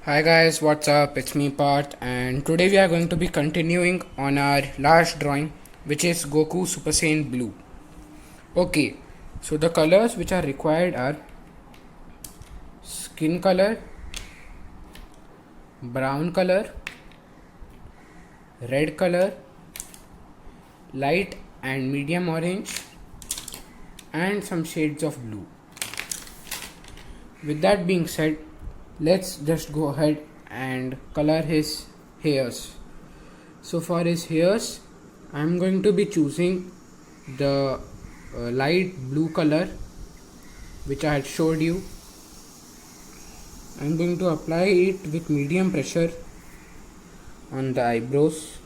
Hi guys, what's up? It's me Parth, and today we are going to be continuing on our last drawing, which is Goku Super Saiyan Blue. Okay, so the colors which are required are skin color, brown color, red color, light and medium orange, and some shades of blue. With that being said, let's just go ahead and color his hairs. So for his hairs, I'm going to be choosing the light blue color which I had showed you. I'm going to apply it with medium pressure on the eyebrows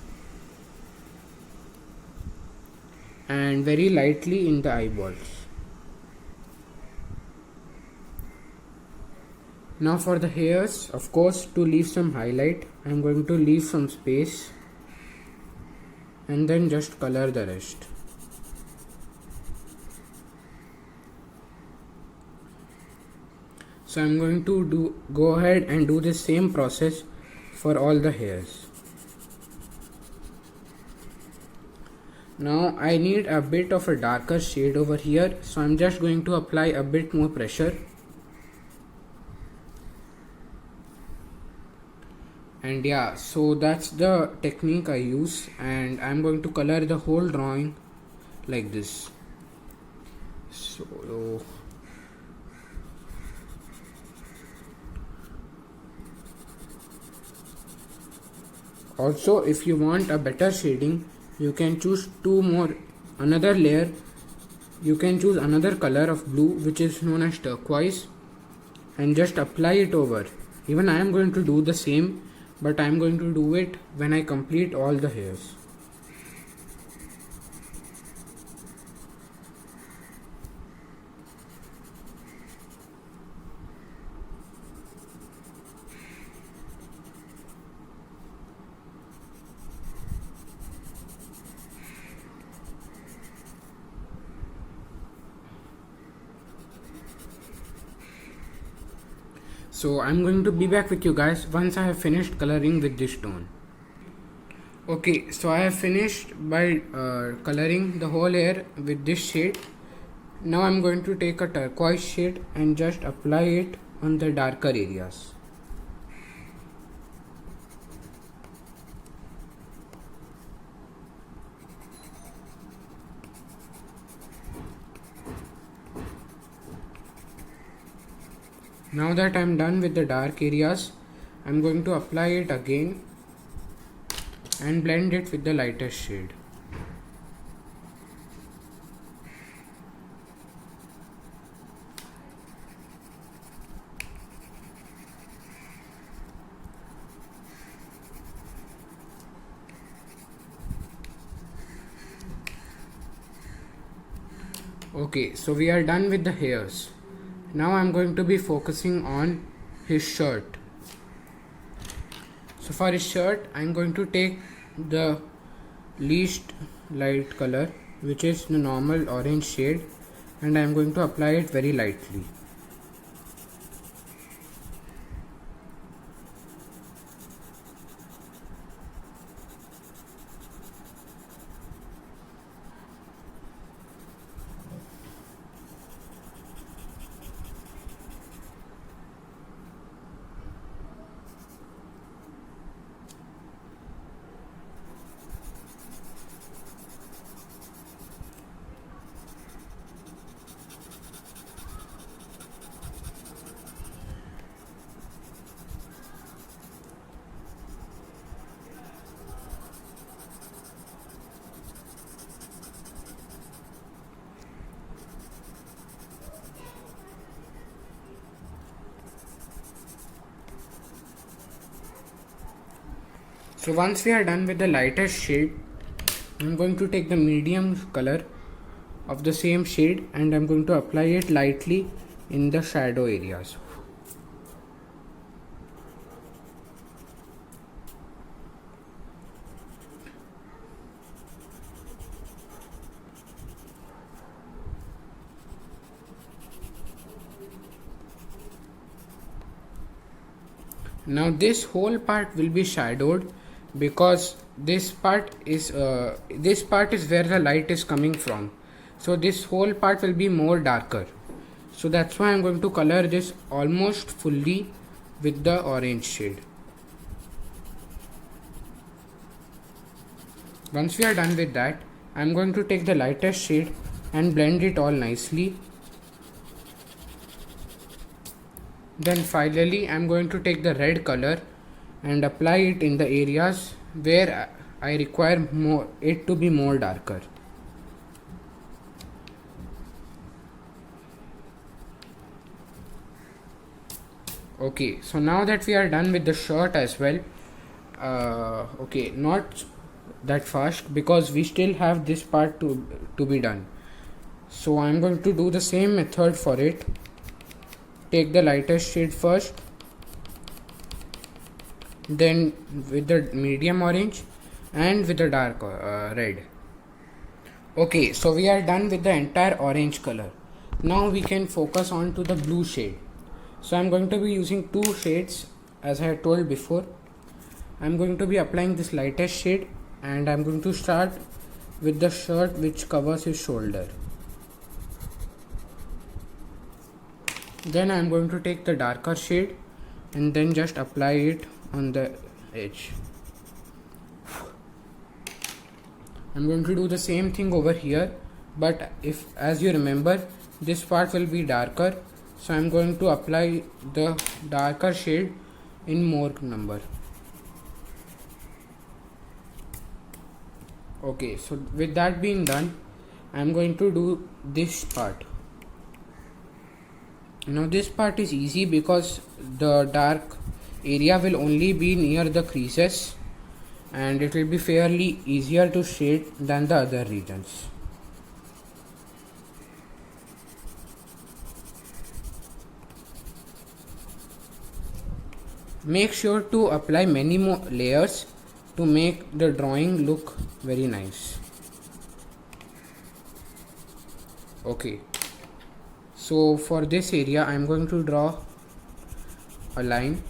and very lightly in the eyeballs. Now for the hairs, of course, to leave some highlight, I'm going to leave some space and then just color the rest. So I'm going to go ahead and do the same process for all the hairs. Now I need a bit of a darker shade over here, so I'm just going to apply a bit more pressure. And yeah, so that's the technique I use, and I'm going to color the whole drawing like this. So also, if you want a better shading, you can choose another layer. You can choose another color of blue, which is known as turquoise, and just apply it over. Even I am going to do the same, but I am going to do it when I complete all the hairs. So I'm going to be back with you guys once I have finished coloring with this tone. Okay, so I have finished by coloring the whole hair with this shade. Now I'm going to take a turquoise shade and just apply it on the darker areas. Now that I'm done with the dark areas, I'm going to apply it again and blend it with the lightest shade. Okay, so we are done with the hairs. Now I'm going to be focusing on his shirt. So for his shirt, I'm going to take the least light color, which is the normal orange shade, and I'm going to apply it very lightly. So once we are done with the lightest shade, I'm going to take the medium color of the same shade and I'm going to apply it lightly in the shadow areas. Now this whole part will be shadowed because this part is where the light is coming from. So this whole part will be more darker. So that's why I'm going to color this almost fully with the orange shade. Once we are done with that, I'm going to take the lightest shade and blend it all nicely. Then finally I'm going to take the red color and apply it in the areas where I require it to be more darker. Okay, so now that we are done with the shirt as well, okay, not that fast because we still have this part to be done. So I'm going to do the same method for it. Take the lightest shade first, then with the medium orange and with the dark red. Okay, so we are done with the entire orange color. Now we can focus on to the blue shade. So I'm going to be using two shades as I had told before. I'm going to be applying this lightest shade and I'm going to start with the shirt which covers his shoulder. Then I'm going to take the darker shade and then just apply it on the edge. I'm going to do the same thing over here, but as you remember, this part will be darker, so I'm going to apply the darker shade in more number. Okay, so with that being done, I'm going to do this part. Now this part is easy because the dark area will only be near the creases and it will be fairly easier to shade than the other regions. Make sure to apply many more layers to make the drawing look very nice. Okay, so for this area I am going to draw a line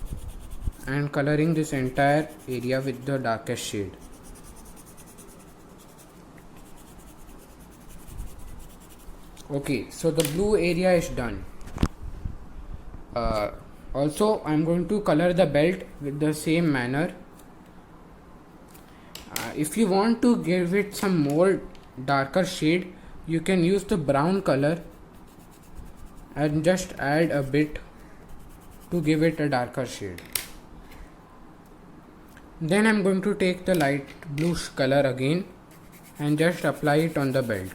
and coloring this entire area with the darkest shade. Okay, so the blue area is done. Also I am going to color the belt with the same manner. If you want to give it some more darker shade, you can use the brown color and just add a bit to give it a darker shade. Then I'm going to take the light blue color again and just apply it on the belt.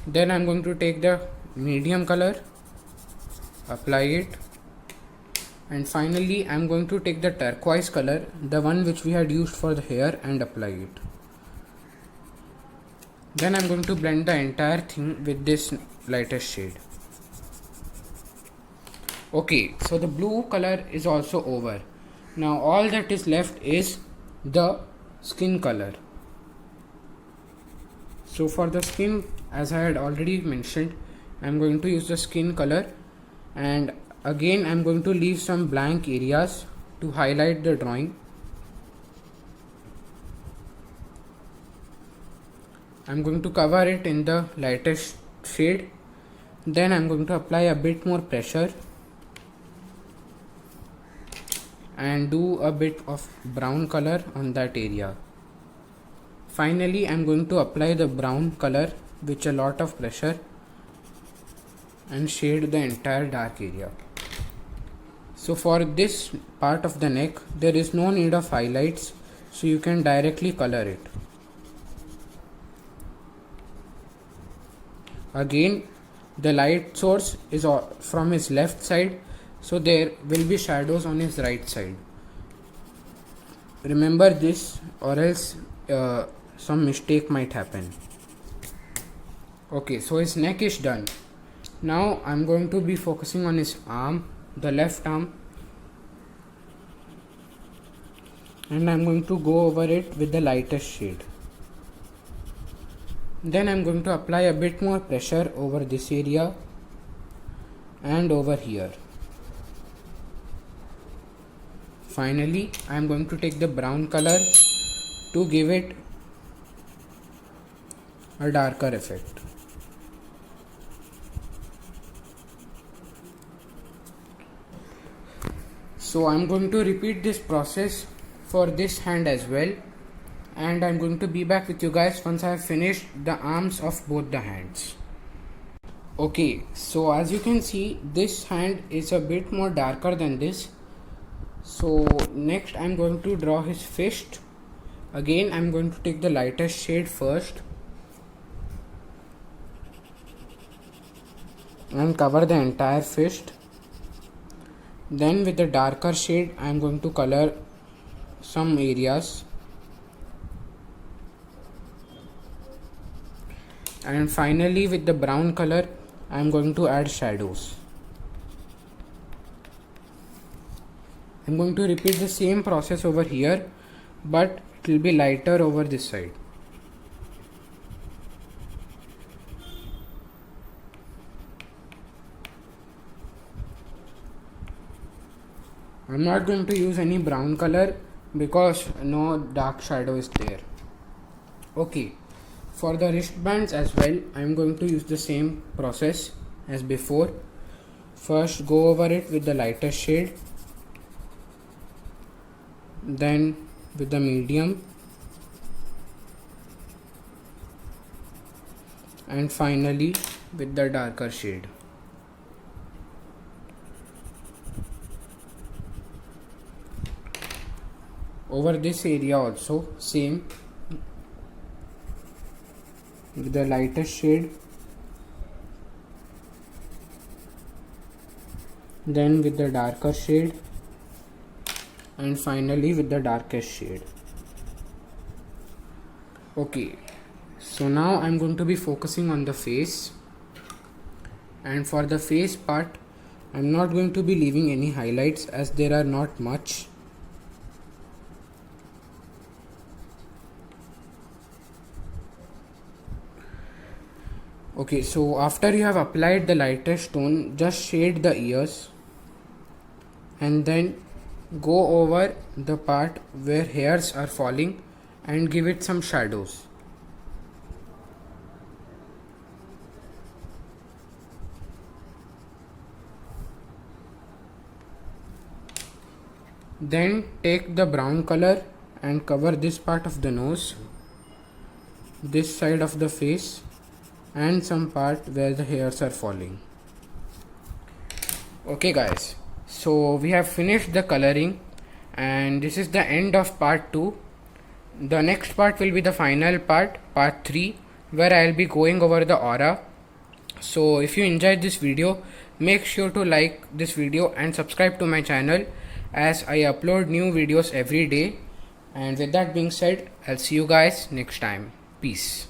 Then I'm going to take the medium color, apply it, and finally I'm going to take the turquoise color, the one which we had used for the hair, and apply it. Then I'm going to blend the entire thing with this lightest shade. Okay, so the blue color is also over. Now all that is left is the skin color. So for the skin, as I had already mentioned, I'm going to use the skin color, and again I'm going to leave some blank areas to highlight the drawing. I'm going to cover it in the lightest shade. Then I'm going to apply a bit more pressure and do a bit of brown color on that area. Finally I'm going to apply the brown color with a lot of pressure and shade the entire dark area. So for this part of the neck there is no need of highlights, so you can directly color it. Again, the light source is from his left side, so there will be shadows on his right side. Remember this, or else some mistake might happen. Okay, so his neck is done. Now I'm going to be focusing on his arm, the left arm, and I'm going to go over it with the lightest shade. Then I'm going to apply a bit more pressure over this area and over here. Finally, I am going to take the brown color to give it a darker effect. So I'm going to repeat this process for this hand as well, and I'm going to be back with you guys once I have finished the arms of both the hands. Okay, so as you can see, this hand is a bit more darker than this. So next I'm going to draw his fist. Again, I'm going to take the lightest shade first and cover the entire fist. Then with the darker shade, I am going to color some areas, and finally with the brown color, I am going to add shadows. I am going to repeat the same process over here, but it will be lighter over this side. I'm not going to use any brown color because no dark shadow is there. Okay, for the wristbands as well, I'm going to use the same process as before. First go over it with the lightest shade, then with the medium, and finally with the darker shade. Over this area also same, with the lightest shade, then with the darker shade, and finally with the darkest shade. Okay, so now I'm going to be focusing on the face, and for the face part I'm not going to be leaving any highlights as there are not much. Okay, so after you have applied the lightest tone, just shade the ears and then go over the part where hairs are falling and give it some shadows. Then take the brown color and cover this part of the nose, this side of the face, and some part where the hairs are falling. Okay guys, so we have finished the coloring and this is the end of part 2. The next part will be the final part, part 3, where I will be going over the aura. So if you enjoyed this video, make sure to like this video and subscribe to my channel as I upload new videos every day. And with that being said, I'll see you guys next time. Peace.